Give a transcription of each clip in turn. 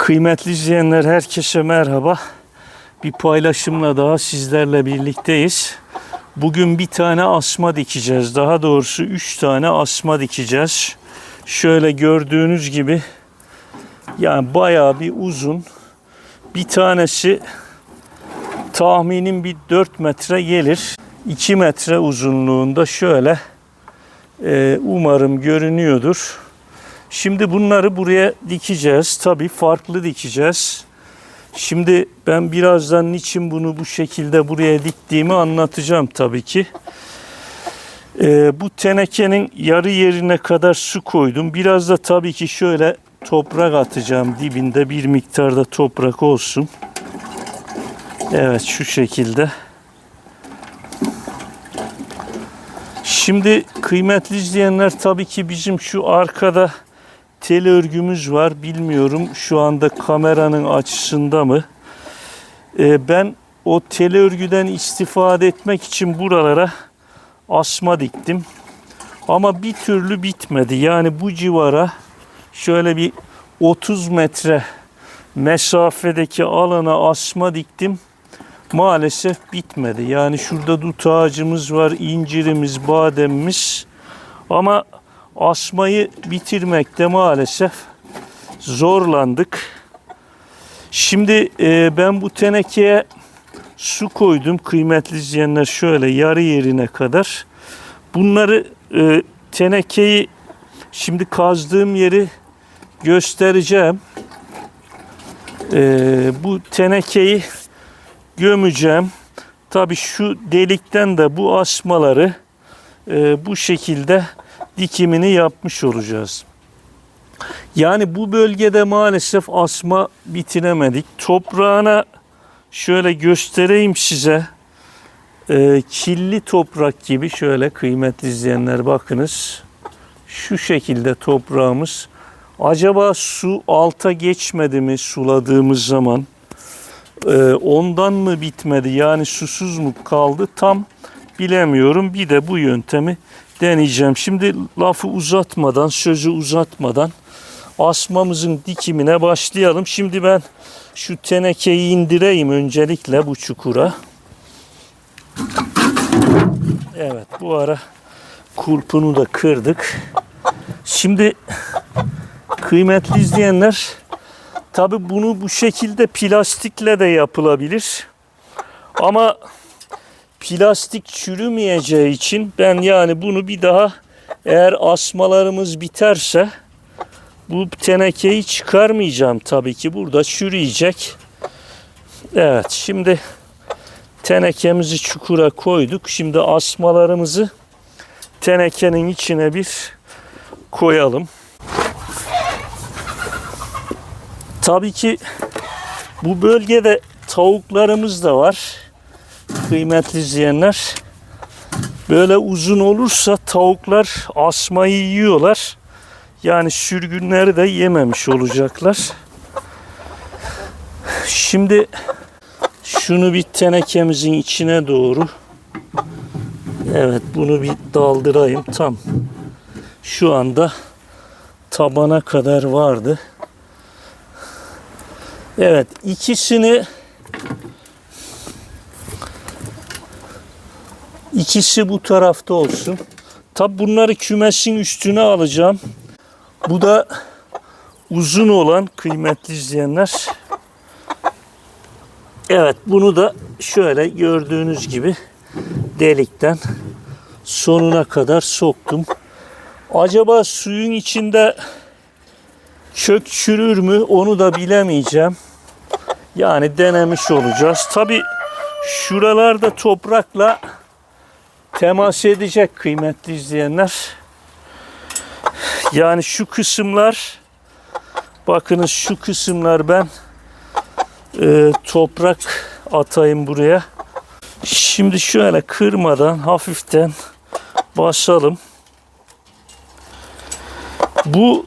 Kıymetli izleyenler, herkese merhaba. Bir paylaşımla daha sizlerle birlikteyiz. Bugün bir tane asma dikeceğiz. Daha doğrusu 3 tane asma dikeceğiz. Şöyle gördüğünüz gibi yani bayağı bir uzun. Bir tanesi tahminim bir 4 metre gelir. 2 metre uzunluğunda şöyle umarım görünüyordur. Şimdi bunları buraya dikeceğiz. Tabii farklı dikeceğiz. Şimdi ben birazdan niçin bunu bu şekilde buraya diktiğimi anlatacağım tabii ki. Bu tenekenin yarı yerine kadar su koydum. Biraz da tabii ki şöyle toprak atacağım. Dibinde bir miktarda toprak olsun. Evet, şu şekilde. Şimdi kıymetli izleyenler, tabii ki bizim şu arkada tel örgümüz var. Bilmiyorum şu anda kameranın açısında mı? Ben o tel örgüden istifade etmek için buralara asma diktim. Ama bir türlü bitmedi. Yani bu civara şöyle bir 30 metre mesafedeki alana asma diktim. Maalesef bitmedi. Yani şurada dut ağacımız var, incirimiz, bademimiz. Ama asmayı bitirmekte maalesef zorlandık. Şimdi ben bu tenekeye su koydum kıymetli izleyenler, şöyle yarı yerine kadar. Bunları tenekeyi şimdi kazdığım yeri göstereceğim. Bu tenekeyi gömeceğim. Tabii şu delikten de bu asmaları bu şekilde dikimini yapmış olacağız. Yani bu bölgede maalesef asma bitiremedik. Toprağına şöyle göstereyim size. Killi toprak gibi, şöyle kıymetli izleyenler bakınız. Şu şekilde toprağımız. Acaba su alta geçmedi mi suladığımız zaman? Ondan mı bitmedi? Yani susuz mu kaldı? Tam bilemiyorum. Bir de bu yöntemi deneyeceğim. Şimdi lafı uzatmadan, sözü uzatmadan asmamızın dikimine başlayalım. Şimdi ben şu tenekeyi indireyim öncelikle bu çukura. Evet, bu ara kulpunu da kırdık. Şimdi kıymetli izleyenler, tabi bunu bu şekilde plastikle de yapılabilir. Ama plastik çürümeyeceği için ben yani bunu bir daha, eğer asmalarımız biterse bu tenekeyi çıkarmayacağım tabii ki. Burada çürüyecek. Evet, şimdi tenekemizi çukura koyduk. Şimdi asmalarımızı tenekenin içine bir koyalım. Tabii ki bu bölgede tavuklarımız da var. Kıymetli izleyenler, böyle uzun olursa tavuklar asmayı yiyorlar. Yani sürgünleri de yememiş olacaklar. Şimdi şunu bir tenekemizin içine doğru, evet, bunu bir daldırayım. Tam şu anda tabana kadar vardı. Evet, ikisi bu tarafta olsun. Tabi bunları kümesin üstüne alacağım. Bu da uzun olan kıymetli izleyenler. Evet, bunu da şöyle gördüğünüz gibi delikten sonuna kadar soktum. Acaba suyun içinde kök çürür mü, onu da bilemeyeceğim. Yani denemiş olacağız. Tabi şuralarda toprakla temas edecek kıymetli izleyenler. Yani şu kısımlar, bakınız şu kısımlar, ben toprak atayım buraya. Şimdi şöyle kırmadan hafiften basalım. Bu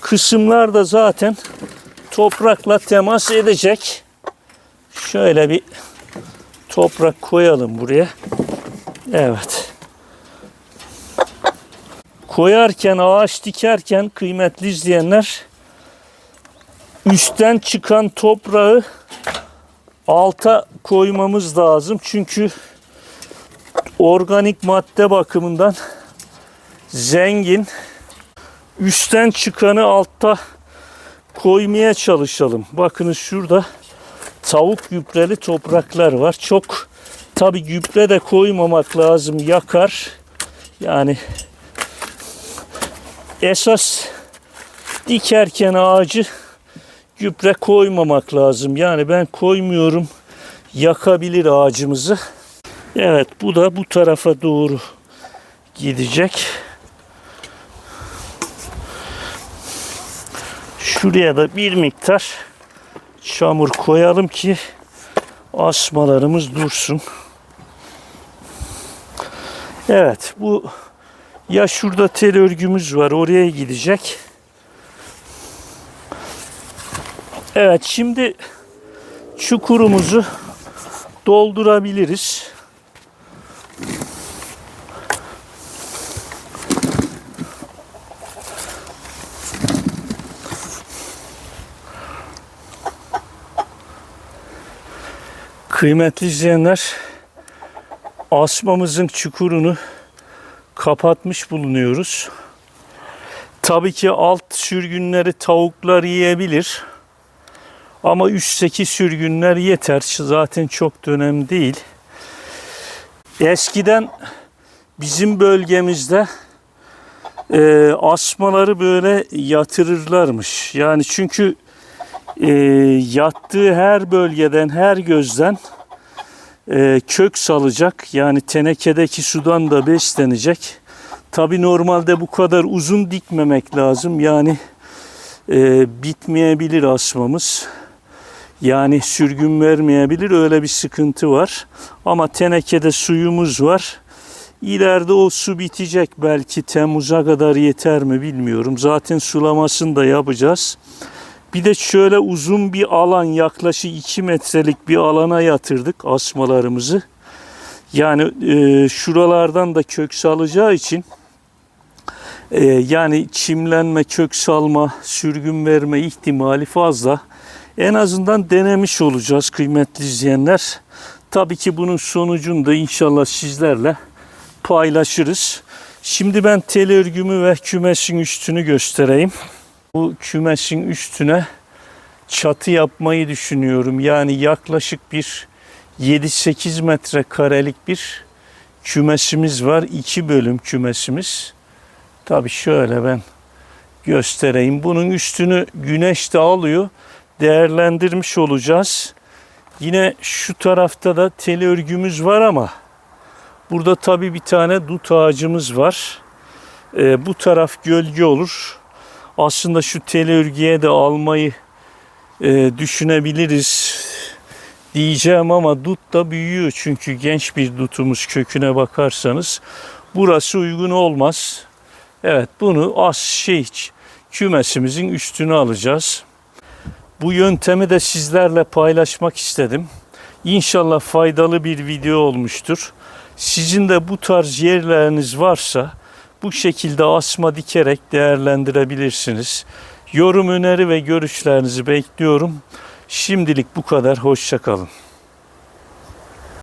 kısımlar da zaten toprakla temas edecek. Şöyle bir toprak koyalım buraya. Evet. Koyarken, ağaç dikerken kıymetli izleyenler, üstten çıkan toprağı alta koymamız lazım. Çünkü organik madde bakımından zengin. Üstten çıkanı altta koymaya çalışalım. Bakınız şurada tavuk gübreli topraklar var. Çok tabi gübre de koymamak lazım, yakar. Yani esas dikerken ağacı gübre koymamak lazım. Yani ben koymuyorum, yakabilir ağacımızı. Evet, bu da bu tarafa doğru gidecek. Şuraya da bir miktar çamur koyalım ki asmalarımız dursun. Evet, bu ya şurada tel örgümüz var, oraya gidecek. Evet, şimdi çukurumuzu doldurabiliriz. Kıymetli izleyenler, asmamızın çukurunu kapatmış bulunuyoruz. Tabii ki alt sürgünleri tavuklar yiyebilir. Ama üstteki sürgünler yeter. Zaten çok da önemli değil. Eskiden bizim bölgemizde asmaları böyle yatırırlarmış. Yani çünkü yattığı her bölgeden, her gözden kök salacak. Yani tenekedeki sudan da beslenecek. Tabii normalde bu kadar uzun dikmemek lazım. Yani bitmeyebilir asmamız. Yani sürgün vermeyebilir, öyle bir sıkıntı var. Ama tenekede suyumuz var. İleride o su bitecek, belki Temmuz'a kadar yeter mi bilmiyorum. Zaten sulamasını da yapacağız. Bir de şöyle uzun bir alan, yaklaşık 2 metrelik bir alana yatırdık asmalarımızı. Yani şuralardan da kök salacağı için yani çimlenme, kök salma, sürgün verme ihtimali fazla. En azından denemiş olacağız kıymetli izleyenler. Tabii ki bunun sonucunu da inşallah sizlerle paylaşırız. Şimdi ben tel örgümü ve kümesin üstünü göstereyim. Bu kümesin üstüne çatı yapmayı düşünüyorum. Yani yaklaşık bir 7-8 metrekarelik bir kümesimiz var. 2 bölüm kümesimiz. Tabii şöyle ben göstereyim. Bunun üstünü güneş de alıyor. Değerlendirmiş olacağız. Yine şu tarafta da tel örgümüz var ama burada tabii bir tane dut ağacımız var. Bu taraf gölge olur. Aslında şu tel örgüye de almayı düşünebiliriz diyeceğim ama dut da büyüyor. Çünkü genç bir dutumuz, köküne bakarsanız. Burası uygun olmaz. Evet, bunu kümesimizin üstüne alacağız. Bu yöntemi de sizlerle paylaşmak istedim. İnşallah faydalı bir video olmuştur. Sizin de bu tarz yerleriniz varsa bu şekilde asma dikerek değerlendirebilirsiniz. Yorum, öneri ve görüşlerinizi bekliyorum. Şimdilik bu kadar. Hoşça kalın.